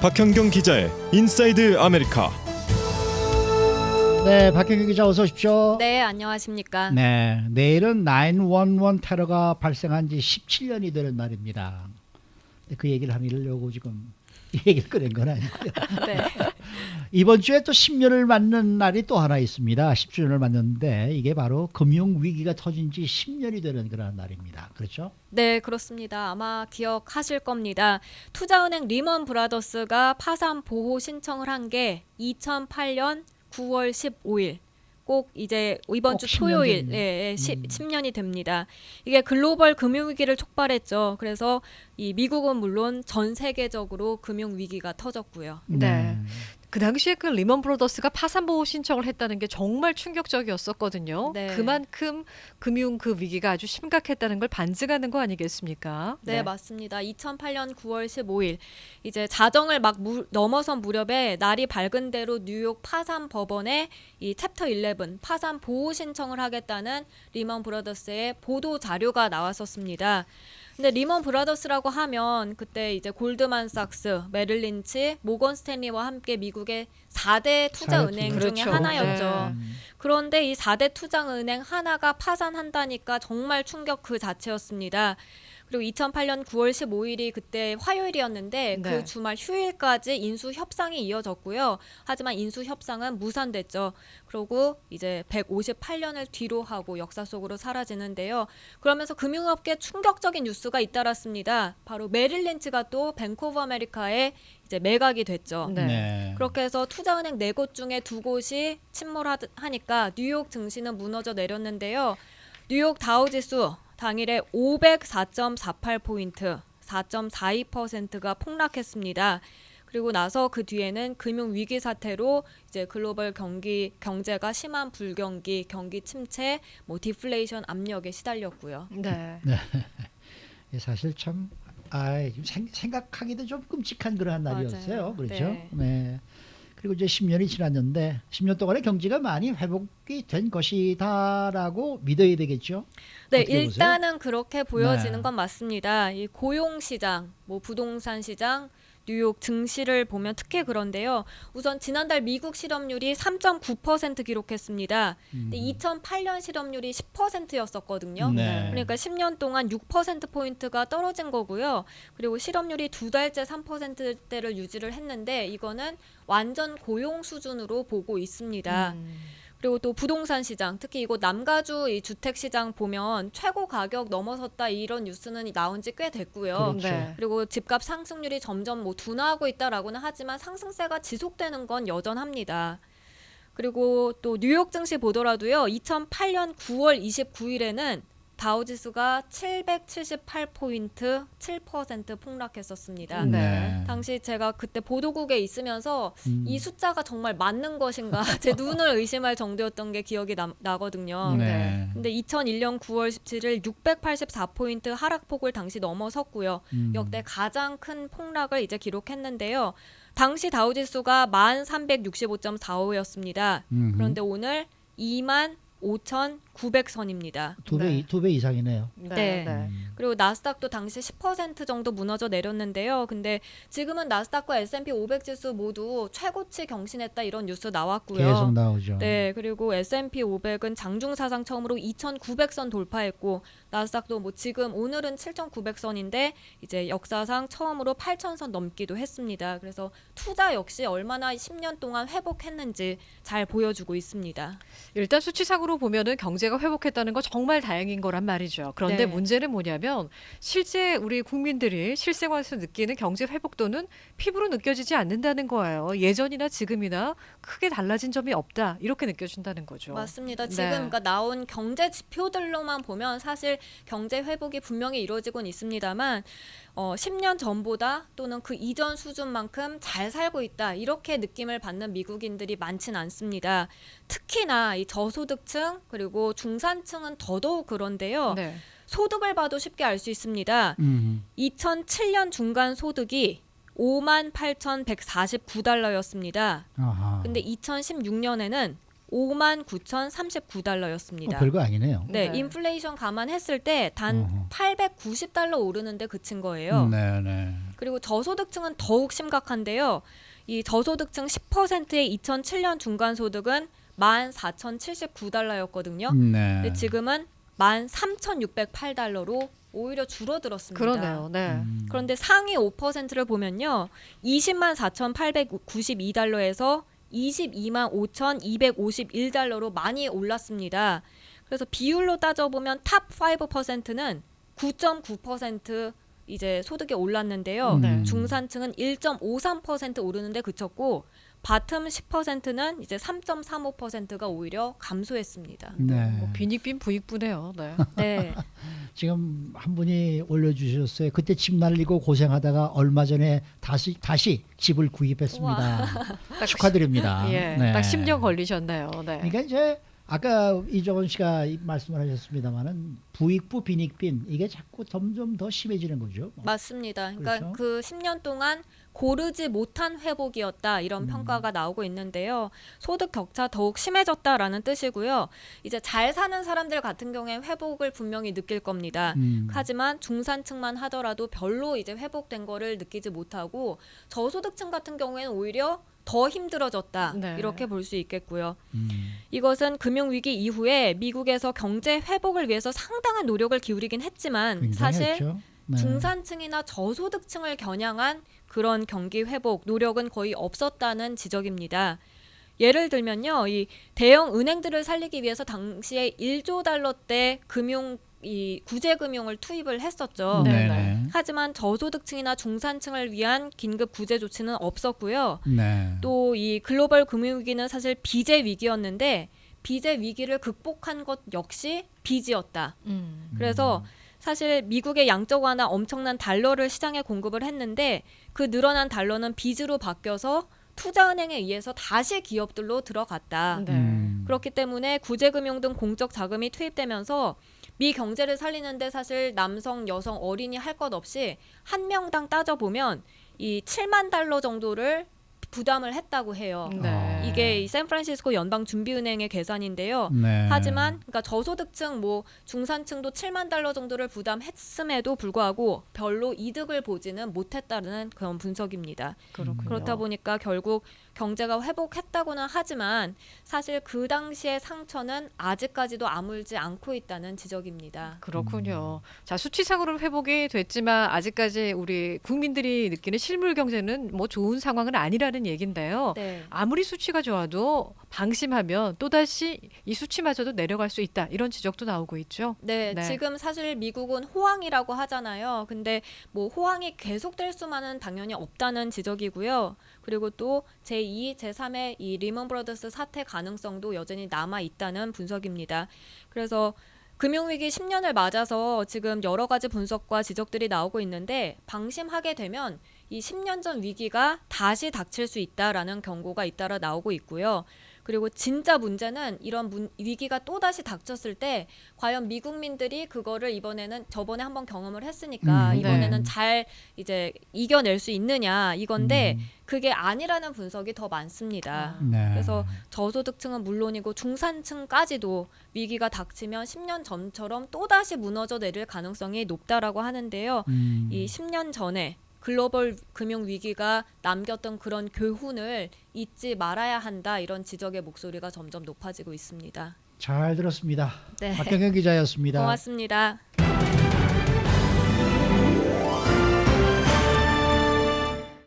박현경 기자의 인사이드 아메리카. 네, 박현경 기자 어서 오십시오. 네, 안녕하십니까. 네, 내일은 9/11 테러가 발생한 지 17년이 되는 날입니다. 그 얘기를 하려고 지금 이 얘기를 꺼낸 건 아니고요. 네. 이번 주에 또 10년을 맞는 날이 또 하나 있습니다. 10주년을 맞는데 이게 바로 금융위기가 터진 지 10년이 되는 그런 날입니다. 그렇죠? 네, 그렇습니다. 아마 기억하실 겁니다. 투자은행 리먼 브라더스가 파산 보호 신청을 한 게 2008년 9월 15일. 꼭 이제 이번 주 10년 토요일 됐네. 10년이 됩니다. 이게 글로벌 금융위기를 촉발했죠. 그래서 이 미국은 물론 전 세계적으로 금융위기가 터졌고요. 네. 그 당시에 그 리먼 브로더스가 파산 보호 신청을 했다는 게 정말 충격적이었었거든요. 네. 그만큼 금융 그 위기가 아주 심각했다는 걸 반증하는 거 아니겠습니까? 네, 맞습니다. 2008년 9월 15일 이제 자정을 막 넘어선 무렵에 날이 밝은 대로 뉴욕 파산 법원에 이 챕터 11 파산 보호 신청을 하겠다는 리먼 브라더스의 보도 자료가 나왔었습니다. 근데 리먼 브라더스라고 하면 그때 이제 골드만삭스, 메릴린치, 모건 스탠리와 함께 미국의 4대 투자은행 중에 그렇죠. 하나였죠. 네. 그런데 이 4대 투자은행 하나가 파산한다니까 정말 충격 그 자체였습니다. 그리고 2008년 9월 15일이 그때 화요일이었는데 네. 그 주말 휴일까지 인수 협상이 이어졌고요. 하지만 인수 협상은 무산됐죠. 그리고 이제 158년을 뒤로 하고 역사 속으로 사라지는데요. 그러면서 금융업계에 충격적인 뉴스가 잇따랐습니다. 바로 메릴린치가 또 뱅크 오브 아메리카에 이제 매각이 됐죠. 네. 그렇게 해서 투자은행 4곳 중에 2곳이 침몰하니까 뉴욕 증시는 무너져 내렸는데요. 뉴욕 다우지수 당일에 504.48포인트, 4.42%가 폭락했습니다. 그리고 나서 그 뒤에는 금융 위기 사태로 이제 글로벌 경제가 심한 불경기, 경기 침체, 뭐 디플레이션 압력에 시달렸고요. 네. 사실 참 생각하기도 좀 끔찍한 그러한 날이었어요. 맞아요. 그렇죠? 네. 네. 그리고 이제 10년이 지났는데 10년 동안의 경제가 많이 회복이 된 것이다라고 믿어야 되겠죠? 네, 어떻게 보세요? 일단은 그렇게 보여지는 네. 건 맞습니다. 이 고용 시장, 뭐 부동산 시장, 뉴욕 증시를 보면 특히 그런데요. 우선 지난달 미국 실업률이 3.9% 기록했습니다. 근데 2008년 실업률이 10%였었거든요. 네. 그러니까 10년 동안 6%포인트가 떨어진 거고요. 그리고 실업률이 2달째 3%대를 유지를 했는데 이거는 완전 고용 수준으로 보고 있습니다. 그리고 또 부동산 시장, 특히 이곳 남가주 이 주택 시장 보면 최고 가격 넘어섰다 이런 뉴스는 나온 지 꽤 됐고요. 그렇죠. 네. 그리고 집값 상승률이 점점 뭐 둔화하고 있다라고는 하지만 상승세가 지속되는 건 여전합니다. 그리고 또 뉴욕 증시 보더라도요. 2008년 9월 29일에는 다우지수가 778포인트, 7% 폭락했었습니다. 네. 당시 제가 그때 보도국에 있으면서 이 숫자가 정말 맞는 것인가 제 눈을 의심할 정도였던 게 기억이 나거든요. 네. 근데 2001년 9월 17일 684포인트 하락폭을 당시 넘어섰고요. 역대 가장 큰 폭락을 이제 기록했는데요. 당시 다우지수가 1365.45였습니다. 그런데 오늘 25,900선입니다. 두 배 이상이네요. 네. 그리고 나스닥도 당시 10% 정도 무너져 내렸는데요. 근데 지금은 나스닥과 S&P 500 지수 모두 최고치 경신했다 이런 뉴스 나왔고요. 계속 나오죠. 네, 그리고 S&P 500은 장중 사상 처음으로 2,900선 돌파했고 나스닥도 뭐 지금 오늘은 7,900선인데 이제 역사상 처음으로 8,000선 넘기도 했습니다. 그래서 투자 역시 얼마나 10년 동안 회복했는지 잘 보여주고 있습니다. 일단 수치상으로 보면은 경제가 회복했다는 거 정말 다행인 거란 말이죠. 그런데 네. 문제는 뭐냐면 실제 우리 국민들이 실생활에서 느끼는 경제 회복도는 피부로 느껴지지 않는다는 거예요. 예전이나 지금이나 크게 달라진 점이 없다. 이렇게 느껴진다는 거죠. 맞습니다. 네. 지금 그러니까 나온 경제 지표들로만 보면 사실 경제 회복이 분명히 이루어지곤 있습니다만 10년 전보다 또는 그 이전 수준만큼 잘 살고 있다 이렇게 느낌을 받는 미국인들이 많진 않습니다. 특히나 이 저소득층 그리고 중산층은 더더욱 그런데요. 네. 소득을 봐도 쉽게 알 수 있습니다. 2007년 중간 소득이 58,149달러였습니다. 아하. 근데 2016년에는 59,039달러였습니다. 별거 아니네요. 네, 네. 인플레이션 감안했을 때 단 어허. 890달러 오르는데 그친 거예요. 네, 네. 그리고 저소득층은 더욱 심각한데요. 이 저소득층 10%의 2007년 중간 소득은 14,079달러였거든요. 네. 근데 지금은 13,608달러로 오히려 줄어들었습니다. 그러네요. 네. 그런데 상위 5%를 보면요. 20만 4,892달러에서 22만 5,251달러로 많이 올랐습니다. 그래서 비율로 따져보면 탑 5%는 9.9% 이제 소득이 올랐는데요. 네. 중산층은 1.53% 오르는데 그쳤고 바텀 10%는 이제 3.35%가 오히려 감소했습니다. 네. 뭐 빈익빈 부익부네요. 네. 네. 지금 한 분이 올려주셨어요. 그때 집 날리고 고생하다가 얼마 전에 다시 집을 구입했습니다. 딱 축하드립니다. 예, 네. 딱 10년 걸리셨네요. 네. 그러니까 이제 아까 이정원 씨가 말씀을 하셨습니다만은 부익부 빈익빈 이게 자꾸 점점 더 심해지는 거죠. 맞습니다. 그러니까 그렇죠? 그 10년 동안 고르지 못한 회복이었다 이런 평가가 나오고 있는데요. 소득 격차 더욱 심해졌다라는 뜻이고요. 이제 잘 사는 사람들 같은 경우에 회복을 분명히 느낄 겁니다. 하지만 중산층만 하더라도 별로 이제 회복된 거를 느끼지 못하고 저소득층 같은 경우에는 오히려 더 힘들어졌다 네. 이렇게 볼 수 있겠고요. 이것은 금융위기 이후에 미국에서 경제 회복을 위해서 상당한 노력을 기울이긴 했지만 사실 굉장했죠. 네. 중산층이나 저소득층을 겨냥한 그런 경기 회복 노력은 거의 없었다는 지적입니다. 예를 들면요, 이 대형 은행들을 살리기 위해서 당시에 1조 달러대 이 구제 금융을 투입을 했었죠. 네. 네. 하지만 저소득층이나 중산층을 위한 긴급 구제 조치는 없었고요. 네. 또 이 글로벌 금융위기는 사실 빚의 위기였는데 빚의 위기를 극복한 것 역시 빚이었다. 그래서 사실 미국의 양적 완화 엄청난 달러를 시장에 공급을 했는데 그 늘어난 달러는 빚으로 바뀌어서 투자은행에 의해서 다시 기업들로 들어갔다. 네. 그렇기 때문에 구제금융 등 공적 자금이 투입되면서 미 경제를 살리는데 사실 남성, 여성, 어린이 할 것 없이 한 명당 따져보면 이 7만 달러 정도를 부담을 했다고 해요. 네. 이게 이 샌프란시스코 연방준비은행의 계산인데요. 네. 하지만 그러니까 저소득층 뭐 중산층도 7만 달러 정도를 부담했음에도 불구하고 별로 이득을 보지는 못했다는 그런 분석입니다. 그렇군요. 그렇다 보니까 결국 경제가 회복했다고는 하지만 사실 그 당시의 상처는 아직까지도 아물지 않고 있다는 지적입니다. 그렇군요. 자, 수치상으로는 회복이 됐지만 아직까지 우리 국민들이 느끼는 실물 경제는 뭐 좋은 상황은 아니라는 얘긴데요. 네. 아무리 수치가 좋아도 방심하면 또다시 이 수치마저도 내려갈 수 있다. 이런 지적도 나오고 있죠. 네, 네. 지금 사실 미국은 호황이라고 하잖아요. 근데 뭐 호황이 계속될 수만은 당연히 없다는 지적이고요. 그리고 또 제2, 제3의 이 리먼 브러더스 사태 가능성도 여전히 남아 있다는 분석입니다. 그래서 금융위기 10년을 맞아서 지금 여러 가지 분석과 지적들이 나오고 있는데 방심하게 되면 이 10년 전 위기가 다시 닥칠 수 있다라는 경고가 잇따라 나오고 있고요. 그리고 진짜 문제는 이런 위기가 또다시 닥쳤을 때 과연 미국민들이 그거를 이번에는 저번에 한번 경험을 했으니까 이번에는 네. 잘 이제 이겨낼 수 있느냐 이건데 그게 아니라는 분석이 더 많습니다. 네. 그래서 저소득층은 물론이고 중산층까지도 위기가 닥치면 10년 전처럼 또다시 무너져 내릴 가능성이 높다라고 하는데요. 이 10년 전에 글로벌 금융 위기가 남겼던 그런 교훈을 잊지 말아야 한다 이런 지적의 목소리가 점점 높아지고 있습니다. 잘 들었습니다. 네. 박경현 기자였습니다. 고맙습니다.